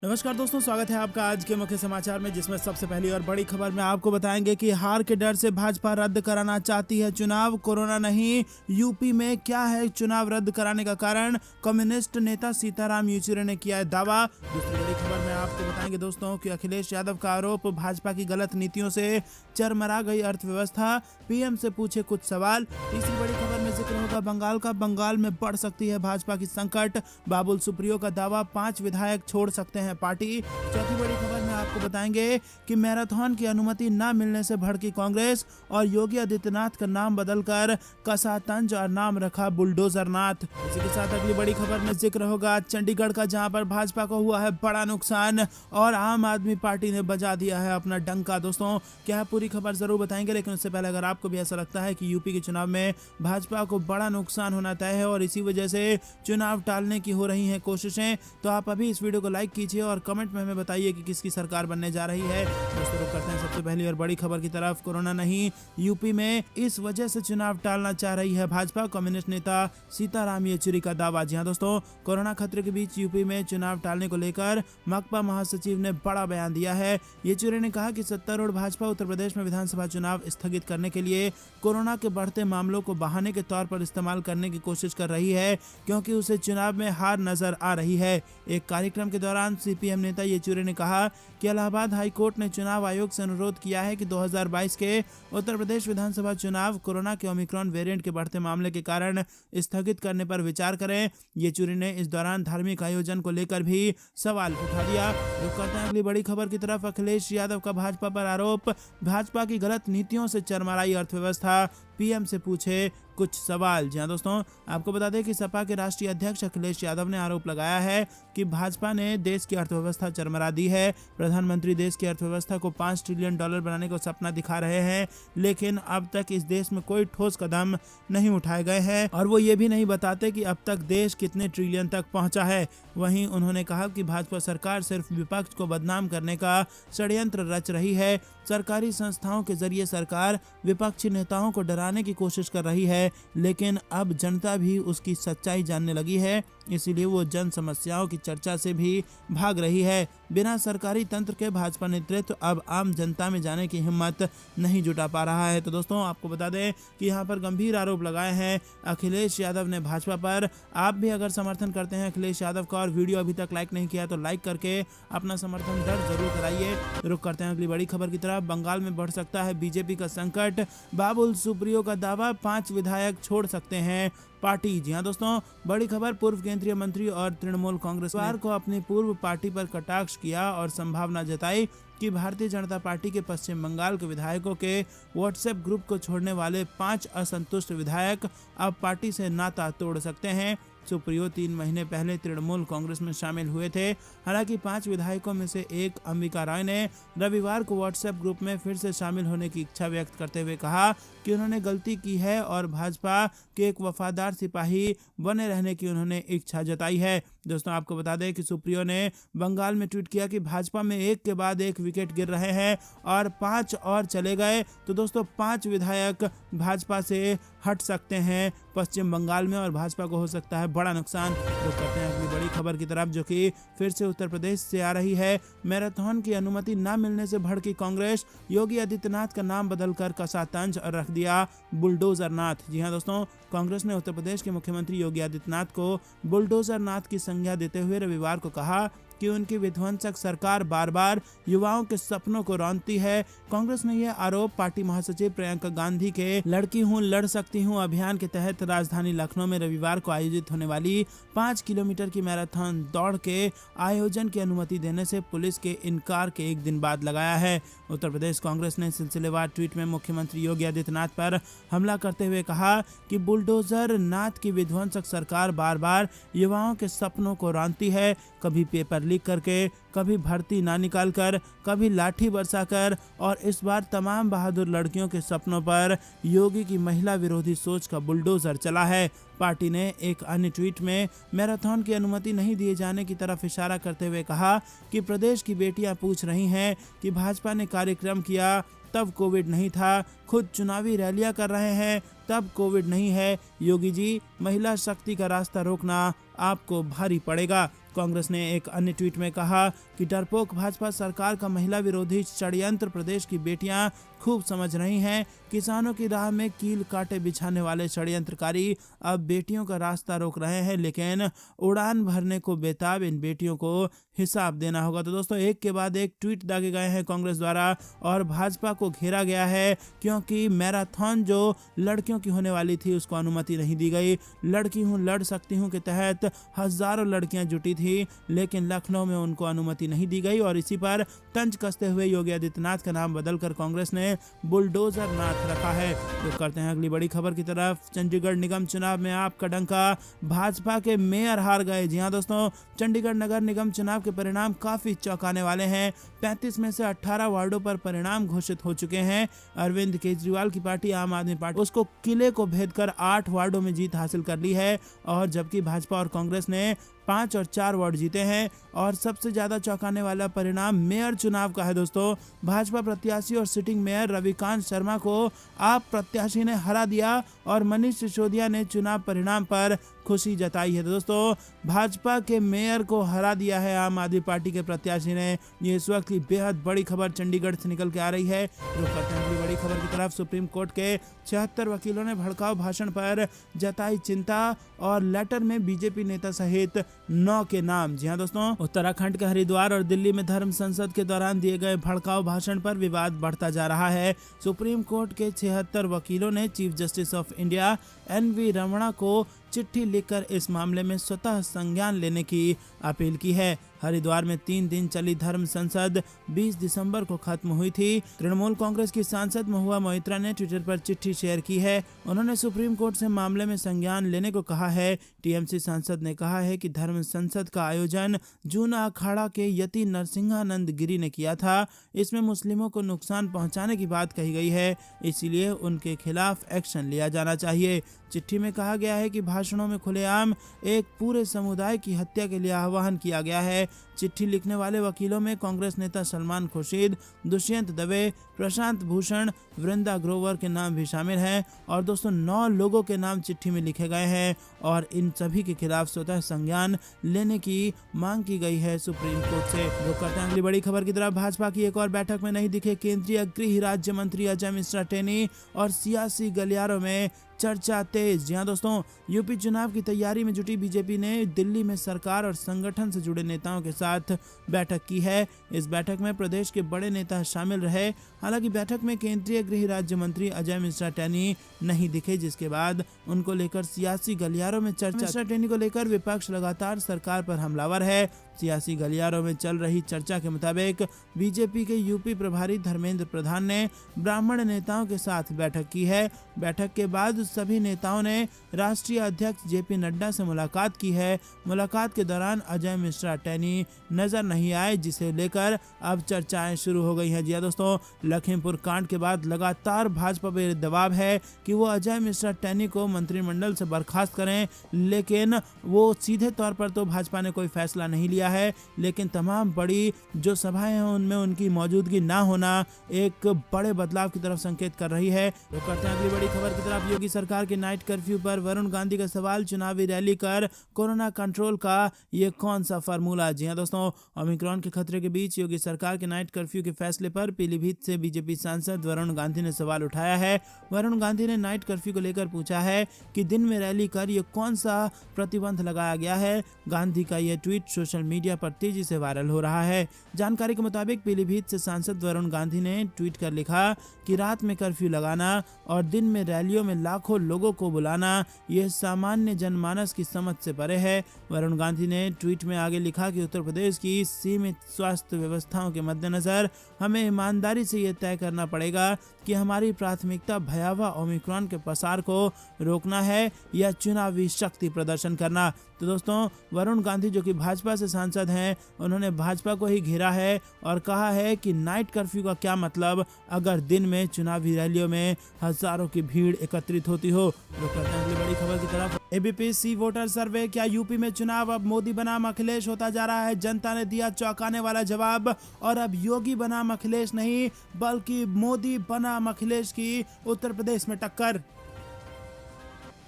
नमस्कार दोस्तों, स्वागत है आपका आज के मुख्य समाचार में, जिसमें सबसे पहली और बड़ी खबर में आपको बताएंगे कि हार के डर से भाजपा रद्द कराना चाहती है चुनाव। कोरोना नहीं, यूपी में क्या है चुनाव रद्द कराने का कारण? कम्युनिस्ट नेता सीताराम येचुरी ने किया है दावा। दूसरी बड़ी खबर में आपको बताएंगे दोस्तों कि अखिलेश यादव का आरोप, भाजपा की गलत नीतियों से चरमरा गई अर्थव्यवस्था, पीएम से पूछे कुछ सवाल। तीसरी बड़ी खबर में जिक्र होगा बंगाल का, बंगाल में बढ़ सकती है भाजपा की संकट, बाबुल सुप्रियो का दावा, 5 विधायक छोड़ सकते हैं पार्टी। चौथी बड़ी खबर में आपको बताएंगे कि मैराथन की अनुमति न मिलने से भड़की कांग्रेस और योगी आदित्यनाथ का नाम बदलकर कसातंज और नाम रखा बुलडोजर नाथ। इसी के साथ अगली बड़ी खबर में जिक्र होगा चंडीगढ़ का, जहां पर भाजपा को हुआ है बड़ा नुकसान और आम आदमी पार्टी ने बजा दिया है अपना डंका। दोस्तों, क्या है पूरी खबर जरूर बताएंगे, लेकिन उससे पहले अगर आपको भी ऐसा लगता है कि यूपी के चुनाव में भाजपा को बड़ा नुकसान होना तय है और इसी वजह से चुनाव टालने की हो रही है कोशिशें, तो आप अभी इस वीडियो को लाइक कीजिए और कमेंट में हमें बताइए कि किसकी सरकार बनने जा रही है। दोस्तों, रुक करते हैं सबसे पहली और बड़ी खबर की तरफ। कोरोना नहीं, यूपी में इस वजह से चुनाव टालना चाह रही है भाजपा, कम्युनिस्ट नेता सीताराम येचुरी का दावा। जी हां दोस्तों, कोरोना खतरे के बीच यूपी में चुनाव टालने को लेकर माकपा महासचिव ने बड़ा बयान दिया है। येचुरी ने कहा कि सत्तारूढ़ भाजपा उत्तर प्रदेश में विधानसभा चुनाव स्थगित करने के लिए कोरोना के बढ़ते मामलों को बहाने के तौर पर इस्तेमाल करने की कोशिश कर रही है, क्योंकि उसे चुनाव में हार नजर आ रही है। एक कार्यक्रम के दौरान सीपीएम नेता येचुरी ने कहा कि इलाहाबाद हाई कोर्ट ने चुनाव आयोग से अनुरोध किया है कि 2022 के उत्तर प्रदेश विधानसभा चुनाव कोरोना के ओमिक्रॉन वेरिएंट के बढ़ते मामले के कारण स्थगित करने पर विचार करें। येचुरी ने इस दौरान धार्मिक आयोजन को लेकर भी सवाल उठा दिया। रुक करते हैं अगली बड़ी खबर की तरफ। अखिलेश यादव का भाजपा पर आरोप, भाजपा की गलत नीतियों से चरमराई अर्थव्यवस्था, पीएम से पूछे कुछ सवाल। जी हां दोस्तों, आपको बता दें कि सपा के राष्ट्रीय अध्यक्ष अखिलेश यादव ने आरोप लगाया है कि भाजपा ने देश की अर्थव्यवस्था चरमरा दी है। प्रधानमंत्री देश की अर्थव्यवस्था को $5 ट्रिलियन बनाने का सपना दिखा रहे हैं, लेकिन अब तक इस देश में कोई ठोस कदम नहीं उठाए गए हैं और वो ये भी नहीं बताते कि अब तक देश कितने ट्रिलियन तक पहुंचा है। वहीं उन्होंने कहा कि भाजपा सरकार सिर्फ विपक्ष को बदनाम करने का षड्यंत्र रच रही है। सरकारी संस्थाओं के जरिए सरकार विपक्षी नेताओं को डराने की कोशिश कर रही है, लेकिन अब जनता भी उसकी सच्चाई जानने लगी है, इसीलिए वो जन समस्याओं की चर्चा से भी भाग रही है। बिना सरकारी तंत्र के भाजपा नेतृत्व अब आम जनता में जाने की हिम्मत नहीं जुटा पा रहा है। तो दोस्तों, आपको बता दें कि यहाँ पर गंभीर आरोप लगाए हैं अखिलेश यादव ने भाजपा पर। आप भी अगर समर्थन करते हैं अखिलेश यादव का और वीडियो अभी तक लाइक नहीं किया तो लाइक करके अपना समर्थन दर्ज जरूर कराइए। रुक करते हैं अगली बड़ी खबर की तरफ। बंगाल में बढ़ सकता है बीजेपी का संकट, बाबुल सुप्रियो का दावा, 5 विधायक छोड़ सकते हैं पार्टी। जी हां दोस्तों, बड़ी खबर। पूर्व केंद्रीय मंत्री और तृणमूल कांग्रेस को अपनी पूर्व पार्टी पर कटाक्ष किया और संभावना जताई कि भारतीय जनता पार्टी के पश्चिम बंगाल के विधायकों के व्हाट्सएप ग्रुप को छोड़ने वाले 5 असंतुष्ट विधायक अब पार्टी से नाता तोड़ सकते हैं। सुप्रियो 3 महीने पहले तृणमूल कांग्रेस में शामिल हुए थे। हालांकि 5 विधायकों में से एक अंबिका राय ने रविवार को व्हाट्सएप ग्रुप में फिर से शामिल होने की इच्छा व्यक्त करते हुए कहा कि उन्होंने गलती की है और भाजपा के एक वफादार सिपाही बने रहने की उन्होंने इच्छा जताई है। दोस्तों, आपको बता दें कि सुप्रियो ने बंगाल में ट्वीट किया कि भाजपा में एक के बाद एक विकेट गिर रहे हैं और 5 और चले गए तो दोस्तों 5 विधायक भाजपा से हट सकते हैं पश्चिम बंगाल में और भाजपा को हो सकता है बड़ा नुकसान। तो करते हैं अगली बड़ी खबर की तरफ, जो कि फिर से उत्तर प्रदेश से आ रही है। मैराथन की अनुमति न मिलने से भड़की कांग्रेस, योगी आदित्यनाथ का नाम बदलकर कसातंज और रख दिया बुलडोजर नाथ। जी हां दोस्तों, कांग्रेस ने उत्तर प्रदेश के मुख्यमंत्री योगी आदित्यनाथ को बुलडोजर नाथ की संज्ञा देते हुए रविवार को कहा कि उनकी विध्वंसक सरकार बार बार युवाओं के सपनों को रौंदती है। कांग्रेस ने यह आरोप पार्टी महासचिव प्रियंका गांधी के लड़की हूं लड़ सकती हूं अभियान के तहत राजधानी लखनऊ में रविवार को आयोजित होने वाली 5 किलोमीटर की मैराथन दौड़ के आयोजन की अनुमति देने से पुलिस के इनकार के एक दिन बाद लगाया है। उत्तर प्रदेश कांग्रेस ने सिलसिलेवार ट्वीट में मुख्यमंत्री योगी आदित्यनाथ पर हमला करते हुए कहा कि बुलडोजर नाथ की विध्वंसक सरकार बार बार युवाओं के सपनों को रौंदती है, कभी पेपर लीक करके, कभी भर्ती ना निकाल कर, कभी लाठी बरसाकर और इस बार तमाम बहादुर लड़कियों के सपनों पर योगी की महिला विरोधी सोच का बुलडोजर चला है। पार्टी ने एक अन्य ट्वीट में मैराथन की अनुमति नहीं दिए जाने की तरफ इशारा करते हुए कहा कि प्रदेश की बेटियां पूछ रही हैं कि भाजपा ने कार्यक्रम किया तब कोविड नहीं था, खुद चुनावी रैलियां कर रहे हैं तब कोविड नहीं है। योगी जी, महिला शक्ति का रास्ता रोकना आपको भारी पड़ेगा। कांग्रेस ने एक अन्य ट्वीट में कहा कि डरपोक भाजपा सरकार का महिला विरोधी षड्यंत्र प्रदेश की बेटियां खूब समझ रही हैं। किसानों की राह में कील कांटे बिछाने वाले षड्यंत्रकारी अब बेटियों का रास्ता रोक रहे हैं, लेकिन उड़ान भरने को बेताब इन बेटियों को हिसाब देना होगा। तो दोस्तों, एक के बाद एक ट्वीट दागे गए हैं कांग्रेस द्वारा और भाजपा को घेरा गया है, क्योंकि मैराथन जो लड़कियों की होने वाली थी उसको अनुमति नहीं दी गई। लड़की हूं लड़ सकती हूं के तहत हजारों लड़कियां जुटी थी, लेकिन लखनऊ में उनको अनुमति नहीं दी गई और इसी पर तंज कसते हुए योगी आदित्यनाथ का नाम बदलकर कांग्रेस ने बुलडोजर नाथ रखा है। तो करते हैं अगली बड़ी खबर की तरफ। चंडीगढ़ निगम चुनाव में आपका डंका, भाजपा के मेयर हार गए। जी हां दोस्तों, चंडीगढ़ नगर निगम चुनाव के परिणाम काफी चौंकाने वाले हैं। 35 में से 18 वार्डों पर परिणाम घोषित हो चुके हैं। अरविंद केजरीवाल की पार्टी आम आदमी पार्टी उसको किले को भेद कर 8 वार्डों में जीत हासिल कर ली है और जबकि भाजपा और कांग्रेस ने 5 और 4 वार्ड जीते हैं। और सबसे ज्यादा चौंकाने वाला परिणाम मेयर चुनाव का है दोस्तों। भाजपा प्रत्याशी और सिटिंग मेयर रविकांत शर्मा को आप प्रत्याशी ने हरा दिया और मनीष सिसोदिया ने चुनाव परिणाम पर खुशी जताई है। तो दोस्तों, भाजपा के मेयर को हरा दिया है आम आदमी पार्टी के प्रत्याशी ने। ये इस वक्त की बेहद बड़ी खबर चंडीगढ़ से निकल के आ रही है। रुक करते हैं अगली बड़ी खबर की तरफ। सुप्रीम कोर्ट के 76 वकीलों ने भड़काऊ भाषण पर जताई चिंता और लेटर में बीजेपी नेता सहित 9 के नाम। जी हां दोस्तों, उत्तराखंड के हरिद्वार और दिल्ली में धर्म संसद के दौरान दिए गए भड़काऊ भाषण पर विवाद बढ़ता जा रहा है। सुप्रीम कोर्ट के 76 वकीलों ने chief justice of India NV Ramana को चिट्ठी लिखकर इस मामले में स्वतः संज्ञान लेने की अपील की है। हरिद्वार में 3 दिन चली धर्म संसद 20 दिसंबर को खत्म हुई थी। तृणमूल कांग्रेस की सांसद महुआ मोइत्रा ने ट्विटर पर चिट्ठी शेयर की है। उन्होंने सुप्रीम कोर्ट से मामले में संज्ञान लेने को कहा है। टीएमसी सांसद ने कहा है कि धर्म संसद का आयोजन जूना अखाड़ा के यति नरसिंहानंद गिरी ने किया था। इसमें मुस्लिमों को नुकसान पहुंचाने की बात कही गई है, इसीलिए उनके खिलाफ एक्शन लिया जाना चाहिए। चिट्ठी में कहा गया है कि भाषणों में खुलेआम एक पूरे समुदाय की हत्या के लिए आह्वान किया गया है। चिट्ठी लिखने वाले वकीलों में कांग्रेस नेता सलमान खुर्शीद, दुष्यंत दवे, प्रशांत भूषण, वृंदा ग्रोवर के नाम भी शामिल हैं। और दोस्तों, 9 लोगों के नाम चिट्ठी में लिखे गए हैं और इन सभी के खिलाफ स्वतः संज्ञान लेने की मांग की गई है सुप्रीम कोर्ट से। रुक करते हैं अगली बड़ी खबर की तरफ। भाजपा की एक और बैठक में नहीं दिखे केंद्रीय गृह राज्य मंत्री अजय मिश्रा टेनी और सियासी गलियारों में चर्चा तेज। जी हां दोस्तों, यूपी चुनाव की तैयारी में जुटी बीजेपी ने दिल्ली में सरकार और संगठन से जुड़े नेताओं के साथ बैठक की है। इस बैठक में प्रदेश के बड़े नेता शामिल रहे। हालांकि बैठक में केंद्रीय गृह राज्य मंत्री अजय मिश्रा टेनी नहीं दिखे, जिसके बाद उनको लेकर सियासी गलियारों में चर्चा। मिश्रा टेनी को लेकर विपक्ष लगातार सरकार पर हमलावर है। सियासी गलियारों में चल रही चर्चा के मुताबिक बीजेपी के यूपी प्रभारी धर्मेंद्र प्रधान ने ब्राह्मण नेताओं के साथ बैठक की है। बैठक के बाद सभी नेताओं ने राष्ट्रीय अध्यक्ष जेपी नड्डा से मुलाकात की है। मुलाकात के दौरान अजय मिश्रा टेनी नजर नहीं आए, जिसे लेकर अब चर्चाएं शुरू हो गई हैं। जी दोस्तों, लखीमपुर कांड के बाद लगातार भाजपा पर दबाव है कि वो अजय मिश्रा टेनी को मंत्रिमंडल से बर्खास्त करें, लेकिन वो सीधे तौर पर तो भाजपा ने कोई फैसला नहीं लिया है, लेकिन तमाम बड़ी जो सभाएं हैं उनमें उनकी मौजूदगी ना होना एक बड़े बदलाव की तरफ संकेत कर रही है। तो करते हैं अगली बड़ी खबर की तरफ। योगी सरकार के नाइट कर्फ्यू पर वरुण गांधी का सवाल, चुनावी रैली कर कोरोना कंट्रोल का ये कौन सा फार्मूला। जी हां दोस्तों, ओमिक्रॉन के खतरे के बीच योगी सरकार के नाइट कर्फ्यू के फैसले पर पीलीभीत से बीजेपी सांसद वरुण गांधी ने सवाल उठाया है। वरुण गांधी ने नाइट कर्फ्यू को लेकर पूछा है कि दिन में रैली कर ये कौन सा प्रतिबंध लगाया गया है। गांधी का यह ट्वीट सोशल मीडिया पर तेजी से वायरल हो रहा है। जानकारी के मुताबिक पीलीभीत से सांसद वरुण गांधी ने ट्वीट कर लिखा कि रात में कर्फ्यू लगाना और दिन में रैलियों में लाखों लोगों को बुलाना यह सामान्य जनमानस की समझ से परे है। वरुण गांधी ने ट्वीट में आगे लिखा कि उत्तर प्रदेश की सीमित स्वास्थ्य व्यवस्थाओं के मद्देनजर हमें ईमानदारी से यह तय करना पड़ेगा कि हमारी प्राथमिकता भयावह ओमिक्रॉन के प्रसार को रोकना है या चुनावी शक्ति प्रदर्शन करना। तो दोस्तों, वरुण गांधी जो कि भाजपा से सांसद हैं, उन्होंने भाजपा को ही घेरा है और कहा है कि नाइट कर्फ्यू का क्या मतलब अगर दिन में चुनावी रैलियों में हजारों की भीड़ एकत्रित होती हो। तो करते हैं अगली बड़ी खबर की तरफ। एबीपी वोटर सर्वे, क्या यूपी में चुनाव अब मोदी बनाम अखिलेश होता जा रहा है। जनता ने दिया चौंकाने वाला जवाब और अब योगी बनाम अखिलेश नहीं बल्कि मोदी बनाम अखिलेश की उत्तर प्रदेश में टक्कर।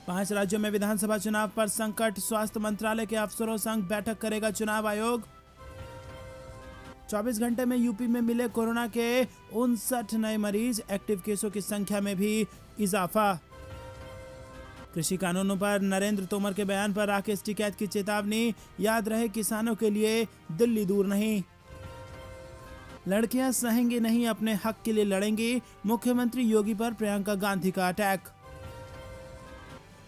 5 राज्यों में विधानसभा चुनाव पर संकट, स्वास्थ्य मंत्रालय के अफसरों संग बैठक करेगा चुनाव आयोग। 24 घंटे में यूपी में मिले कोरोना के 59 नए मरीज, एक्टिव केसों की संख्या में भी इजाफा। कृषि कानूनों पर नरेंद्र तोमर के बयान पर राकेश टिकैत की चेतावनी, याद रहे किसानों के लिए दिल्ली दूर नहीं। लड़कियां सहेंगी नहीं, अपने हक के लिए लड़ेंगी, मुख्यमंत्री योगी पर प्रियंका गांधी का अटैक।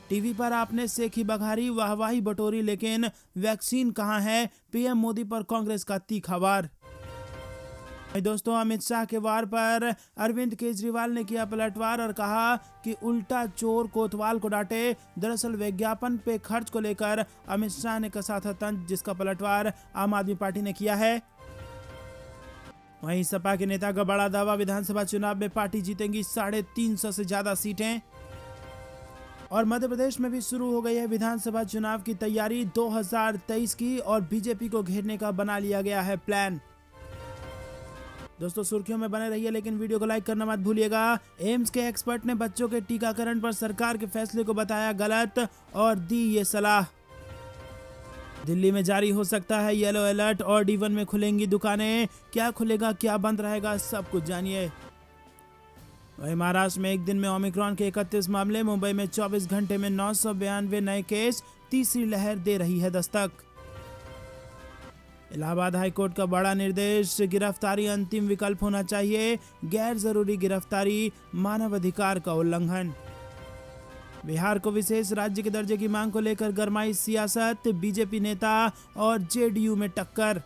टीवी पर आपने सेखी बघारी, वाहवाही बटोरी, लेकिन वैक्सीन कहां है, पीएम मोदी पर कांग्रेस का तीखा वार। दोस्तों, अमित शाह के वार पर अरविंद केजरीवाल ने किया पलटवार और कहा कि उल्टा चोर कोतवाल को डांटे। दरअसल विज्ञापन पे खर्च को लेकर अमित शाह ने कसा था तंज, जिसका पलटवार आम आदमी पार्टी ने किया है। वहीं सपा के नेता का बड़ा दावा, विधानसभा चुनाव में पार्टी जीतेंगी 350 से ज्यादा सीटें। और मध्य प्रदेश में भी शुरू हो गई है विधानसभा चुनाव की तैयारी 2023 की, और बीजेपी को घेरने का बना लिया गया है प्लान। दोस्तों, सुर्खियों में बने रहिए, लेकिन वीडियो को लाइक करना मत भूलिएगा। एम्स के एक्सपर्ट ने बच्चों के टीकाकरण पर सरकार के फैसले को बताया गलत और दी ये सलाह। दिल्ली में जारी हो सकता है येलो अलर्ट और D1 में खुलेंगी दुकानें। क्या खुलेगा, क्या बंद रहेगा, सब कुछ जानिए। वहीं महाराष्ट्र में एक दिन में ओमिक्रॉन के 31 मामले, मुंबई में 24 घंटे में 992 नए केस, तीसरी लहर दे रही है दस्तक। इलाहाबाद हाईकोर्ट का बड़ा निर्देश, गिरफ्तारी अंतिम विकल्प होना चाहिए, गैर जरूरी गिरफ्तारी मानवाधिकार का उल्लंघन। बिहार को विशेष राज्य के दर्जे की मांग को लेकर गरमाई सियासत, बीजेपी नेता और जेडीयू में टक्कर।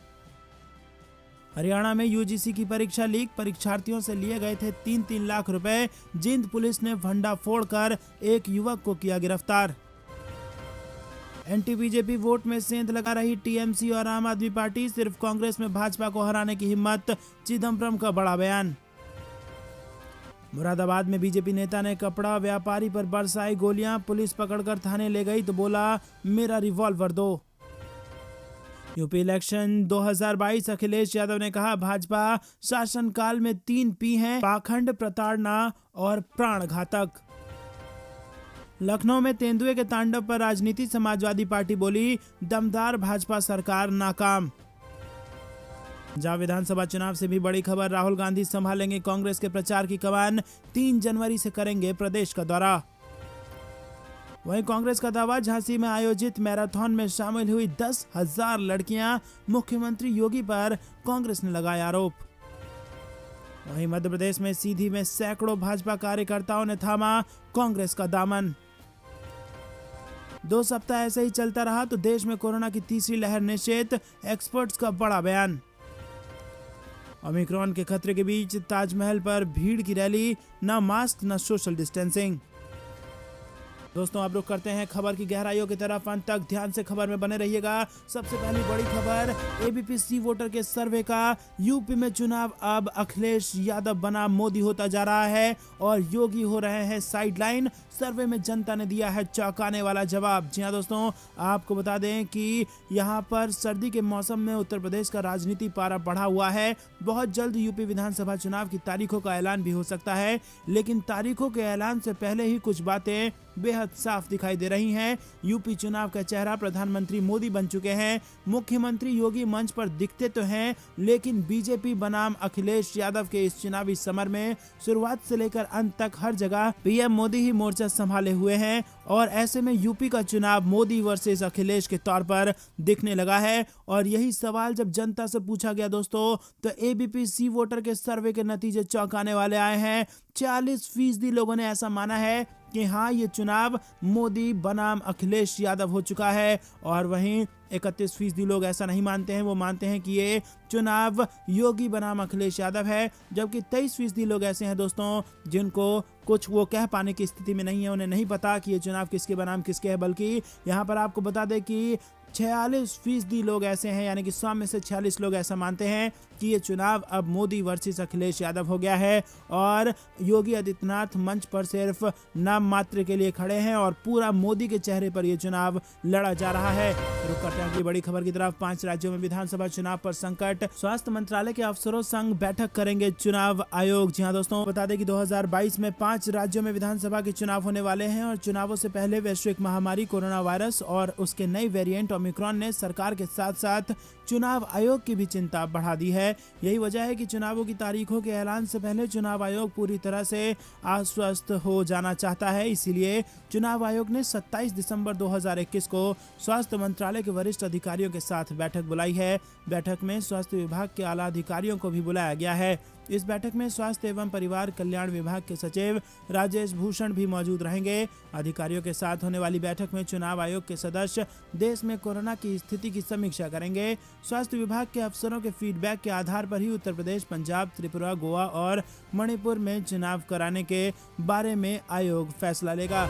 हरियाणा में यूजीसी की परीक्षा लीक, परीक्षार्थियों से लिए गए थे 3-3 लाख रुपए, जिंद पुलिस ने भंडाफोड़ कर एक युवक को किया गिरफ्तार। एंटी बीजेपी वोट में सेंध लगा रही टीएमसी और आम आदमी पार्टी, सिर्फ कांग्रेस में भाजपा को हराने की हिम्मत, चिदम्बरम का बड़ा बयान। मुरादाबाद में बीजेपी नेता ने कपड़ा व्यापारी पर बरसाई गोलियां, पुलिस पकड़कर थाने ले गई तो बोला मेरा रिवॉल्वर दो। यूपी इलेक्शन 2022, अखिलेश यादव ने कहा भाजपा शासनकाल में 3 P हैं, पाखंड, प्रताड़ना और प्राणघातक। लखनऊ में तेंदुए के तांडव पर राजनीति, समाजवादी पार्टी बोली दमदार भाजपा सरकार नाकाम। जहां विधानसभा चुनाव से भी बड़ी खबर, राहुल गांधी संभालेंगे कांग्रेस के प्रचार की कमान, 3 जनवरी से करेंगे प्रदेश का दौरा। वहीं कांग्रेस का दावा, झांसी में आयोजित मैराथन में शामिल हुई 10,000 लड़कियां, मुख्यमंत्री योगी पर कांग्रेस ने लगाया आरोप। वहीं मध्य प्रदेश में सीधी में सैकड़ों भाजपा कार्यकर्ताओं ने थामा कांग्रेस का दामन। 2 सप्ताह ऐसे ही चलता रहा तो देश में कोरोना की तीसरी लहर निश्चित, एक्सपर्ट्स का बड़ा बयान। ओमिक्रॉन के खतरे के बीच ताजमहल पर भीड़ की रैली, न मास्क न सोशल डिस्टेंसिंग। दोस्तों, अब रुक करते हैं खबर की गहराइयों की तरफ, अंत तक ध्यान से खबर में बने रहिएगा। सबसे पहली बड़ी खबर, एबीपी सी वोटर के सर्वे का, यूपी में चुनाव अब अखिलेश यादव बना मोदी होता जा रहा है और योगी हो रहे हैं साइडलाइन। सर्वे में जनता ने दिया है चौंकाने वाला जवाब। जी हां दोस्तों, आपको बता दें कि यहां पर सर्दी के मौसम में उत्तर प्रदेश का राजनीति पारा बढ़ा हुआ है। बहुत जल्द यूपी विधानसभा चुनाव की तारीखों का ऐलान भी हो सकता है, लेकिन तारीखों के ऐलान से पहले ही कुछ बातें बेहद साफ दिखाई दे रही हैं। यूपी चुनाव का चेहरा प्रधानमंत्री मोदी बन चुके हैं। मुख्यमंत्री योगी मंच पर दिखते तो हैं, लेकिन बीजेपी बनाम अखिलेश यादव के इस चुनावी समर में शुरुआत से लेकर अंत तक हर जगह पीएम मोदी ही मोर्चा संभाले हुए हैं और ऐसे में यूपी का चुनाव मोदी वर्सेस अखिलेश के तौर पर दिखने लगा है। और यही सवाल जब जनता से पूछा गया दोस्तों, तो एबीपी सी वोटर के सर्वे के नतीजे चौंकाने वाले आए हैं। 40% लोगों ने ऐसा माना है कि हाँ, ये चुनाव मोदी बनाम अखिलेश यादव हो चुका है, और वहीं 31% लोग ऐसा नहीं मानते हैं, वो मानते हैं कि ये चुनाव योगी बनाम अखिलेश यादव है। जबकि 23% लोग ऐसे हैं दोस्तों जिनको कुछ वो कह पाने की स्थिति में नहीं है, उन्हें नहीं पता कि ये चुनाव किसके बनाम किसके है। बल्कि यहाँ पर आपको बता दें कि 46% लोग ऐसे हैं, यानी कि 100 में से 46 लोग ऐसा मानते हैं कि ये चुनाव अब मोदी वर्सेस अखिलेश यादव हो गया है और योगी आदित्यनाथ मंच पर सिर्फ नाम मात्र के लिए खड़े हैं और पूरा मोदी के चेहरे पर यह चुनाव लड़ा जा रहा है। रुक करते हैं अगली बड़ी खबर की तरफ। 5 राज्यों में विधानसभा चुनाव पर संकट, स्वास्थ्य मंत्रालय के अफसरों संग बैठक करेंगे चुनाव आयोग। जी हाँ दोस्तों, बता दें कि 2022 में 5 राज्यों में विधानसभा के चुनाव होने वाले हैं और चुनावों से पहले वैश्विक महामारी कोरोना वायरस और उसके नई वेरिएंट ओमिक्रॉन ने सरकार के साथ साथ चुनाव आयोग की भी चिंता बढ़ा दी है। यही वजह है कि चुनावों की तारीखों के ऐलान से पहले चुनाव आयोग पूरी तरह से आश्वस्त हो जाना चाहता है। इसीलिए चुनाव आयोग ने 27 दिसंबर 2021 को स्वास्थ्य मंत्रालय के वरिष्ठ अधिकारियों के साथ बैठक बुलाई है। बैठक में स्वास्थ्य विभाग के आला अधिकारियों को भी बुलाया गया है। इस बैठक में स्वास्थ्य एवं परिवार कल्याण विभाग के सचिव राजेश भूषण भी मौजूद रहेंगे। अधिकारियों के साथ होने वाली बैठक में चुनाव आयोग के सदस्य देश में कोरोना की स्थिति की समीक्षा करेंगे। स्वास्थ्य विभाग के अफसरों के फीडबैक के आधार पर ही उत्तर प्रदेश, पंजाब, त्रिपुरा, गोवा और मणिपुर में चुनाव कराने के बारे में आयोग फैसला लेगा।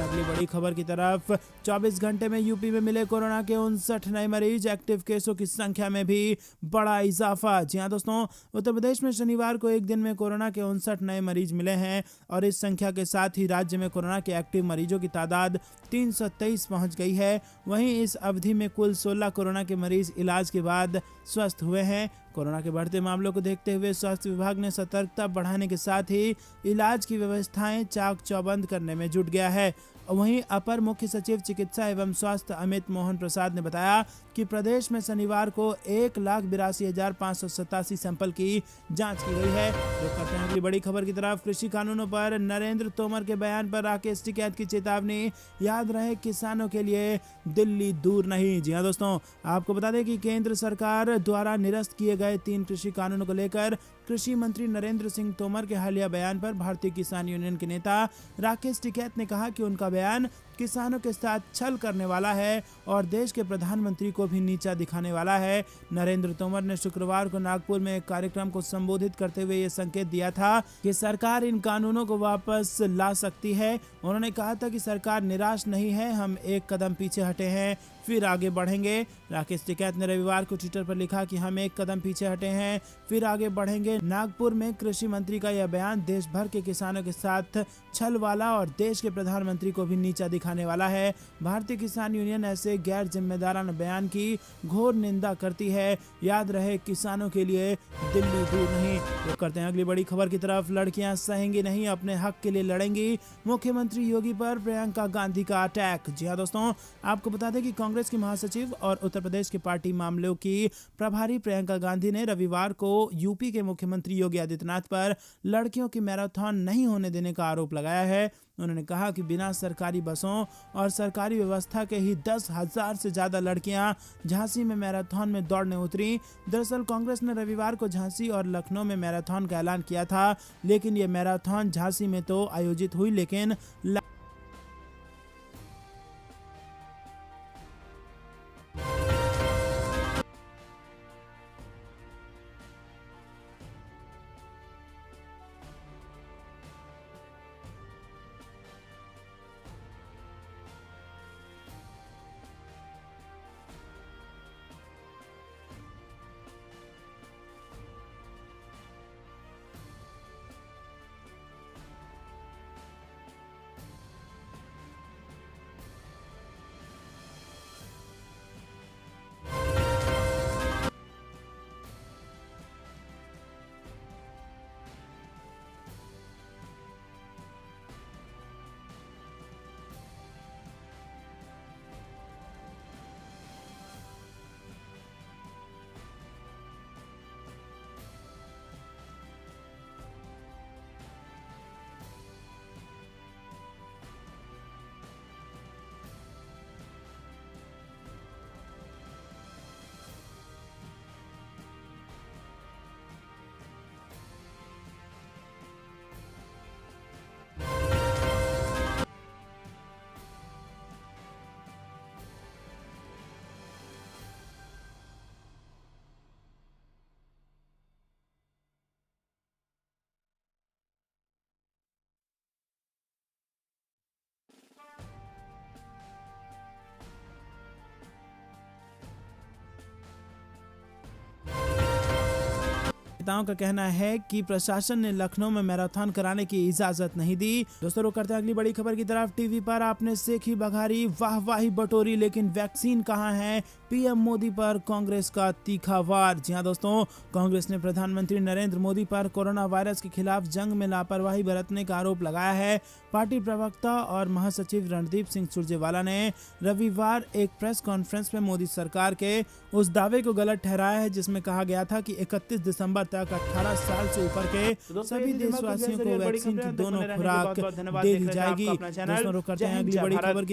अगली बड़ी खबर की तरफ। 24 घंटे में यूपी में मिले कोरोना के 59 नए मरीज, एक्टिव केसों की संख्या में भी बड़ा इजाफा। जी हाँ दोस्तों, उत्तर प्रदेश में शनिवार को एक दिन में कोरोना के 59 नए मरीज मिले हैं और इस संख्या के साथ ही राज्य में कोरोना के एक्टिव मरीजों की तादाद 323 पहुंच गई है। वहीं इस अवधि में कुल 16 कोरोना के मरीज इलाज के बाद स्वस्थ हुए हैं। कोरोना के बढ़ते मामलों को देखते हुए स्वास्थ्य विभाग ने सतर्कता बढ़ाने के साथ ही इलाज की व्यवस्थाएं चाक चौबंद करने में जुट गया है। वहीं अपर मुख्य सचिव चिकित्सा एवं स्वास्थ्य अमित मोहन प्रसाद ने बताया कि प्रदेश में शनिवार को 1,82,587 सैंपल की जांच की गई है। तो करते हैं अगली बड़ी खबर की तरफ। कृषि कानूनों पर नरेंद्र तोमर के बयान पर राकेश टिकैत की चेतावनी, याद रहे किसानों के लिए दिल्ली दूर नहीं। जी हाँ दोस्तों, आपको बता दें कि केंद्र सरकार द्वारा निरस्त किए गए 3 कृषि कानूनों को लेकर कृषि मंत्री नरेंद्र सिंह तोमर के हालिया बयान पर भारतीय किसान यूनियन के नेता राकेश टिकैत ने कहा कि उनका बयान किसानों के साथ छल करने वाला है और देश के प्रधानमंत्री को भी नीचा दिखाने वाला है। नरेंद्र तोमर ने शुक्रवार को नागपुर में एक कार्यक्रम को संबोधित करते हुए ये संकेत दिया था कि सरकार इन कानूनों को वापस ला सकती है। उन्होंने कहा था कि सरकार निराश नहीं है, हम एक कदम पीछे हटे हैं फिर आगे बढ़ेंगे। राकेश टिकैत ने रविवार को ट्विटर पर लिखा कि हम एक कदम पीछे हटे हैं फिर आगे बढ़ेंगे। नागपुर में कृषि मंत्री का यह बयान देश भर के किसानों के साथ छल वाला और देश के प्रधानमंत्री को भी नीचा दिखाने वाला है। भारतीय किसान यूनियन ऐसे गैर जिम्मेदाराना बयान की घोर निंदा करती है। याद रहे किसानों के लिए दिल्ली दूर नहीं। तो करते हैं अगली बड़ी खबर की तरफ। लड़कियां सहेंगी नहीं, अपने हक के लिए लड़ेंगी, मुख्यमंत्री योगी पर प्रियंका गांधी का अटैक। जी हाँ दोस्तों, आपको बता दें कि कांग्रेस की महासचिव और उत्तर प्रदेश के पार्टी मामलों की प्रभारी प्रियंका गांधी ने रविवार को यूपी के मुख्यमंत्री योगी आदित्यनाथ पर लड़कियों की मैराथन नहीं होने देने का आरोप लगाया है। उन्होंने कहा कि बिना सरकारी बसों और सरकारी व्यवस्था के ही 10,000 से ज्यादा लड़कियां झांसी में मैराथन में दौड़ने उतरी। दरअसल कांग्रेस ने रविवार को झांसी और लखनऊ में मैराथन का ऐलान किया था, लेकिन ये मैराथन झांसी में तो आयोजित हुई लेकिन नेताओं का कहना है कि प्रशासन ने लखनऊ में मैराथन कराने की इजाजत नहीं दी। दोस्तों रुक करते हैं अगली बड़ी खबर की तरफ। टीवी पर आपने सेखी बघारी, वाहवाही बटोरी, लेकिन वैक्सीन कहां है? पीएम मोदी पर कांग्रेस का तीखा वार। जी हां दोस्तों, कांग्रेस ने प्रधानमंत्री नरेंद्र मोदी पर कोरोना वायरस के खिलाफ जंग में लापरवाही बरतने का आरोप लगाया है। पार्टी प्रवक्ता और महासचिव रणदीप सिंह सुरजेवाला ने रविवार एक प्रेस कॉन्फ्रेंस में मोदी सरकार के उस दावे को गलत ठहराया है जिसमें कहा गया था कि 31 दिसंबर तक 18 साल से ऊपर के सभी देशवासियों को वैक्सीन की दोनों खुराक दे दी जाएगी। दोस्तों रुक करते हैं अगली बड़ी खबर की